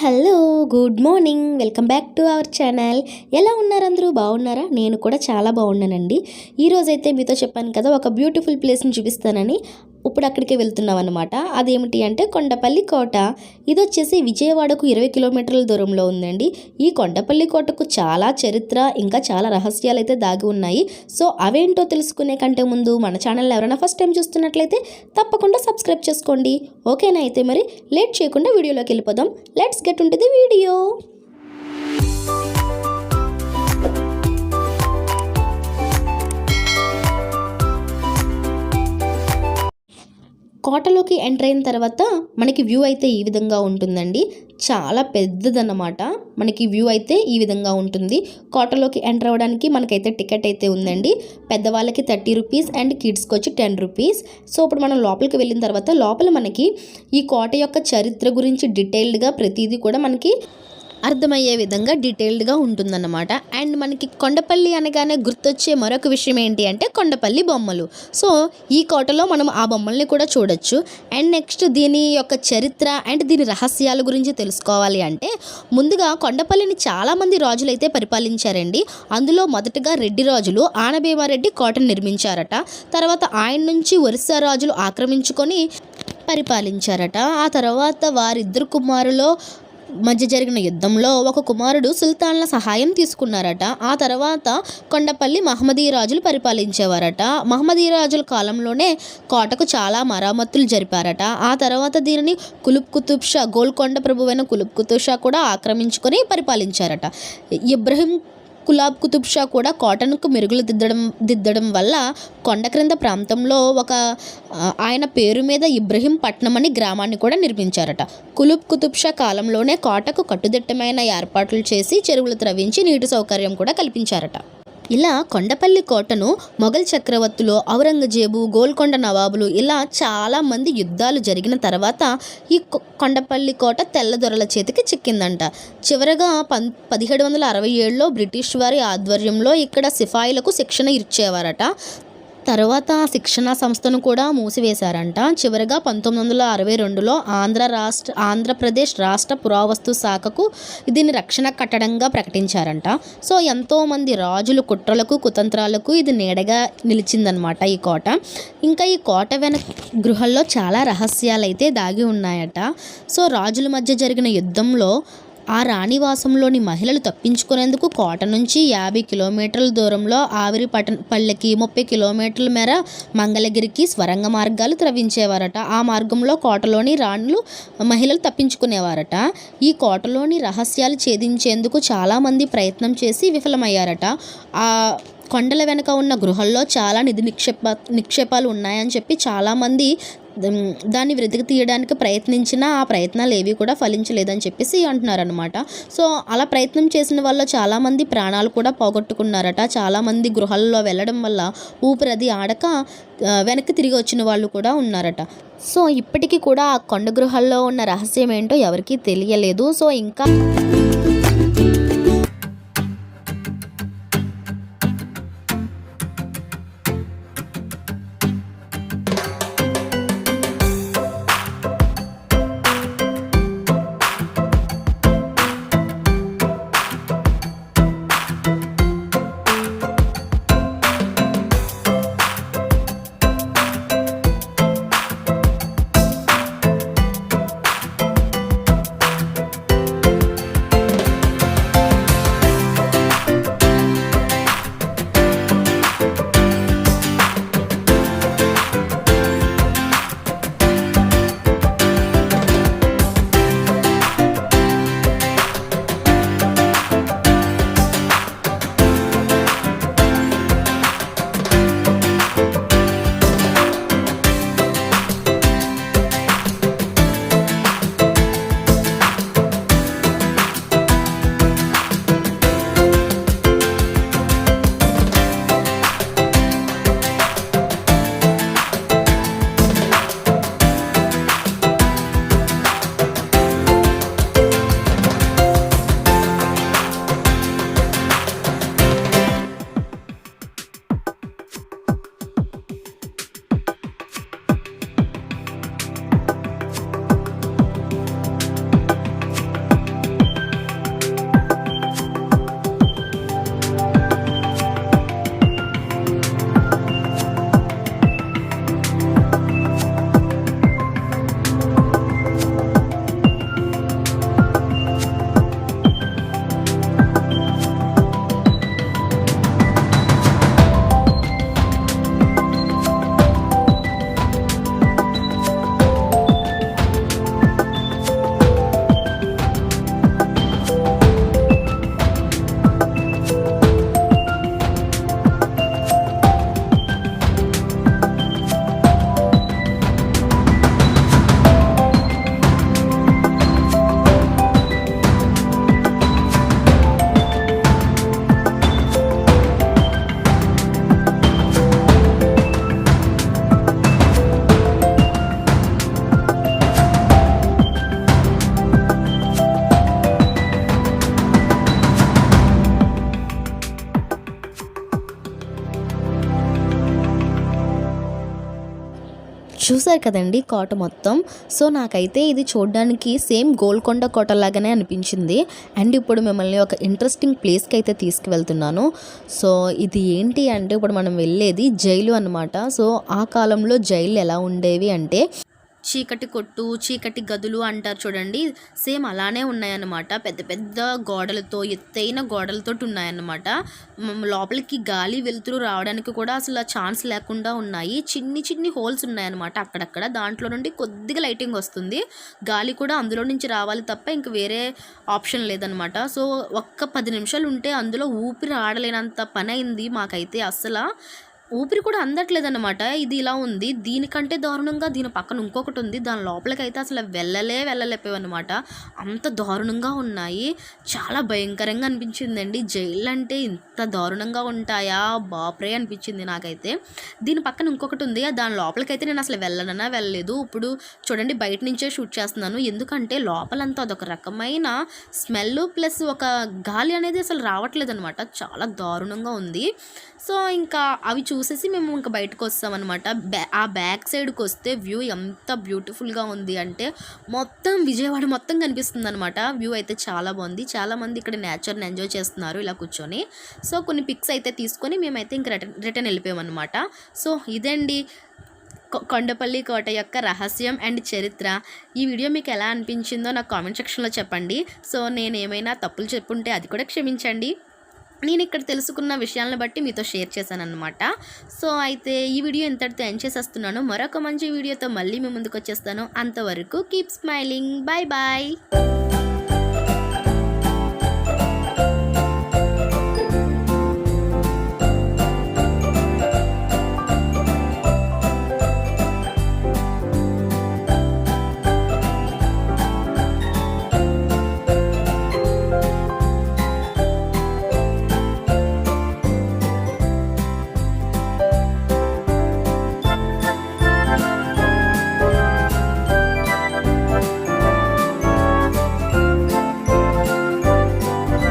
Hello, good morning. Welcome back to our channel. ఎలా ఉన్నారు అందరూ? బాగున్నారా? నేను కూడా చాలా బాగున్నానండి. ఈరోజైతే మీతో చెప్పాను కదా, ఒక బ్యూటిఫుల్ ప్లేస్ని చూపిస్తానని. ఇప్పుడు అక్కడికే వెళ్తున్నాం అనమాట. అదేమిటి అంటే కొండపల్లి కోట. ఇది వచ్చేసి విజయవాడకు 20 కిలోమీటర్ల దూరంలో ఉందండి. ఈ కొండపల్లి కోటకు చాలా చరిత్ర, ఇంకా చాలా రహస్యాలు అయితే దాగి ఉన్నాయి. సో అవేంటో తెలుసుకునే కంటే ముందు మన ఛానల్ ఎవరైనా ఫస్ట్ టైం చూస్తున్నట్లయితే తప్పకుండా సబ్స్క్రైబ్ చేసుకోండి. ఓకేనా? అయితే మరి లేట్ చేయకుండా వీడియోలోకి వెళ్ళిపోదాం. Let's get into the video. కోటలోకి ఎంటర్ అయిన తర్వాత మనకి వ్యూ అయితే ఈ విధంగా ఉంటుందండి. చాలా పెద్దదన్నమాట. మనకి వ్యూ అయితే ఈ విధంగా ఉంటుంది. కోటలోకి ఎంటర్ అవ్వడానికి మనకైతే టికెట్ అయితే ఉందండి. పెద్దవాళ్ళకి 30 రూపీస్ అండ్ కిడ్స్కి వచ్చి 10 రూపీస్. సో ఇప్పుడు మనం లోపలికి వెళ్ళిన తర్వాత లోపల మనకి ఈ కోట యొక్క చరిత్ర గురించి డీటెయిల్డ్గా ప్రతిదీ కూడా మనకి అర్థమయ్యే విధంగా డీటెయిల్డ్గా ఉంటుందన్నమాట. అండ్ మనకి కొండపల్లి అనగానే గుర్తొచ్చే మరొక విషయం ఏంటి అంటే కొండపల్లి బొమ్మలు. సో ఈ కోటలో మనం ఆ బొమ్మల్ని కూడా చూడొచ్చు. అండ్ నెక్స్ట్ దీని యొక్క చరిత్ర అండ్ దీని రహస్యాల గురించి తెలుసుకోవాలి అంటే ముందుగా కొండపల్లిని చాలామంది రాజులు అయితే పరిపాలించారండి. అందులో మొదటగా రెడ్డి రాజులు ఆనభీమారెడ్డి కోటను నిర్మించారట. తర్వాత ఆయన నుంచి ఒరిస్సా రాజులు ఆక్రమించుకొని పరిపాలించారట. ఆ తర్వాత వారిద్దరు కుమారులో మధ్య జరిగిన యుద్ధంలో ఒక కుమారుడు సుల్తాన్ల సహాయం తీసుకున్నారట. ఆ తర్వాత కొండపల్లి మహమ్మదీ రాజులు పరిపాలించేవారట. మహమ్మదీ రాజుల కాలంలోనే కోటకు చాలా మరమ్మతులు జరిపారట. ఆ తర్వాత దీనిని కుతుబ్ కుతుబ్ షా, గోల్కొండ ప్రభువైన కుతుబ్ కుతుబ్ షా కూడా ఆక్రమించుకొని పరిపాలించారట. ఇబ్రహీం కులాబ్ కుతుబ్ షా కూడా కోటకు మెరుగులు దిద్దడం వల్ల కొండ క్రింద ప్రాంతంలో ఆయన పేరు మీద ఇబ్రహీం పట్నం అని గ్రామాన్ని కూడా నిర్మించారట. కుతుబ్ కుతుబ్ షా కాలంలోనే కోటకు కట్టుదిట్టమైన ఏర్పాట్లు చేసి చెరువులు త్రవ్వించి నీటి సౌకర్యం కూడా కల్పించారట. ఇలా కొండపల్లి కోటను మొఘల్ చక్రవర్తులు, ఔరంగజేబు, గోల్కొండ నవాబులు ఇలా చాలామంది యుద్ధాలు జరిగిన తర్వాత ఈ కొండపల్లి కోట తెల్లదొరల చేతికి చిక్కిందంట. చివరగా 1767లో బ్రిటిష్ వారి ఆధ్వర్యంలో ఇక్కడ సిపాయిలకు శిక్షణ ఇచ్చేవారట. తర్వాత శిక్షణా సంస్థను కూడా మూసివేశారంట. చివరిగా 1962లో ఆంధ్రప్రదేశ్ రాష్ట్ర పురావస్తు శాఖకు దీన్ని రక్షణ కట్టడంగా ప్రకటించారంట. సో ఎంతోమంది రాజులు కుట్రలకు కుతంత్రాలకు ఇది నీడగా నిలిచిందనమాట ఈ కోట. ఇంకా ఈ కోట వెనక గృహల్లో చాలా రహస్యాలు అయితే దాగి ఉన్నాయట. సో రాజుల మధ్య జరిగిన యుద్ధంలో ఆ రాణివాసంలోని మహిళలు తప్పించుకునేందుకు కోట నుంచి 50 కిలోమీటర్ల దూరంలో ఆవిరిపల్లెకి 30 కిలోమీటర్ల మేర మంగళగిరికి స్వరంగ మార్గాలు త్రవ్వించేవారట. ఆ మార్గంలో కోటలోని రాణులు మహిళలు తప్పించుకునేవారట. ఈ కోటలోని రహస్యాలు ఛేదించేందుకు చాలామంది ప్రయత్నం చేసి విఫలమయ్యారట. ఆ కొండల వెనుక ఉన్న గృహల్లో చాలా నిధి నిక్షేపాలు ఉన్నాయని చెప్పి చాలామంది దాన్ని వెతికి తీయడానికి ప్రయత్నించినా ఆ ప్రయత్నాలు ఏవి కూడా ఫలించలేదని చెప్పేసి అంటున్నారనమాట. సో అలా ప్రయత్నం చేసిన వల్ల చాలామంది ప్రాణాలు కూడా పోగొట్టుకున్నారట. చాలామంది గృహాల్లో వెళ్ళడం వల్ల ఊపిరి ఆడక వెనక్కి తిరిగి వచ్చిన వాళ్ళు కూడా ఉన్నారట. సో ఇప్పటికీ కూడా ఆ కొండ గృహాల్లో ఉన్న రహస్యం ఏంటో ఎవరికీ తెలియలేదు. సో ఇంకా చూసారు కదండి కోట మొత్తం. సో నాకైతే ఇది చూడడానికి సేమ్ గోల్కొండ కోట లాగానే అనిపించింది. అండ్ ఇప్పుడు మిమ్మల్ని ఒక ఇంట్రెస్టింగ్ ప్లేస్కి అయితే తీసుకువెళ్తున్నాను. సో ఇది ఏంటి అంటే ఇప్పుడు మనం వెళ్ళేది జైలు అన్నమాట. సో ఆ కాలంలో జైలు ఎలా ఉండేవి అంటే చీకటి కొట్టు, చీకటి గదులు అంటారు చూడండి, సేమ్ అలానే ఉన్నాయన్నమాట. పెద్ద పెద్ద గోడలతో, ఎత్తైన గోడలతోటి ఉన్నాయన్నమాట. లోపలికి గాలి వెలుతురు రావడానికి కూడా అసలు ఛాన్స్ లేకుండా ఉన్నాయి. చిన్ని చిన్ని హోల్స్ ఉన్నాయన్నమాట అక్కడక్కడ. దాంట్లో నుండి కొద్దిగా లైటింగ్ వస్తుంది. గాలి కూడా అందులో నుంచి రావాలి తప్ప ఇంక వేరే ఆప్షన్ లేదనమాట. సో ఒక్క 10 నిమిషాలు ఉంటే అందులో ఊపిరి ఆడలేనంత పని అయింది మాకైతే. అస్సలు ఊపిరి కూడా అందట్లేదన్నమాట. ఇది ఇలా ఉంది. దీనికంటే దారుణంగా దీని పక్కన ఇంకొకటి ఉంది. దాని లోపలికైతే అసలు వెళ్ళలేకపోయామన్నమాట. అంత దారుణంగా ఉన్నాయి. చాలా భయంకరంగా అనిపించిందండి. జైళ్ళు అంటే ఇంత దారుణంగా ఉంటాయా బాప్రే అనిపించింది నాకైతే. దీని పక్కన ఇంకొకటి ఉంది. దాని లోపలికైతే నేను అసలు వెళ్ళలేదు. ఇప్పుడు చూడండి బయట నుంచే షూట్ చేస్తున్నాను. ఎందుకంటే లోపలంతా అదొక రకమైన స్మెల్ ప్లస్ ఒక గాలి అనేది అసలు రావట్లేదు అనమాట. చాలా దారుణంగా ఉంది. సో ఇంకా అవి చూసేసి మేము ఇంకా బయటకు వస్తామన్నమాట. ఆ బ్యాక్ సైడ్కి వస్తే వ్యూ ఎంత బ్యూటిఫుల్గా ఉంది అంటే మొత్తం విజయవాడ మొత్తం కనిపిస్తుంది అనమాట. వ్యూ అయితే చాలా బాగుంది. చాలామంది ఇక్కడ నేచర్ని ఎంజాయ్ చేస్తున్నారు ఇలా కూర్చొని. సో కొన్ని పిక్స్ అయితే తీసుకొని మేమైతే ఇంకా రిటర్న్ వెళ్ళిపోయామన్నమాట. సో ఇదండి కొండపల్లి కోట యొక్క రహస్యం అండ్ చరిత్ర. ఈ వీడియో మీకు ఎలా అనిపించిందో నాకు కామెంట్ సెక్షన్లో చెప్పండి. సో నేను ఏమైనా తప్పులు చెప్పుంటే అది కూడా క్షమించండి. నేను ఇక్కడ తెలుసుకున్న విషయాలను బట్టి మీతో షేర్ చేశాను అనమాట. సో అయితే ఈ వీడియో ఇంతటితో ఎండ్ చేసేస్తున్నాను. మరొక మంచి వీడియోతో మళ్ళీ మీ ముందుకు వచ్చేస్తాను. అంతవరకు కీప్ స్మైలింగ్. Bye bye.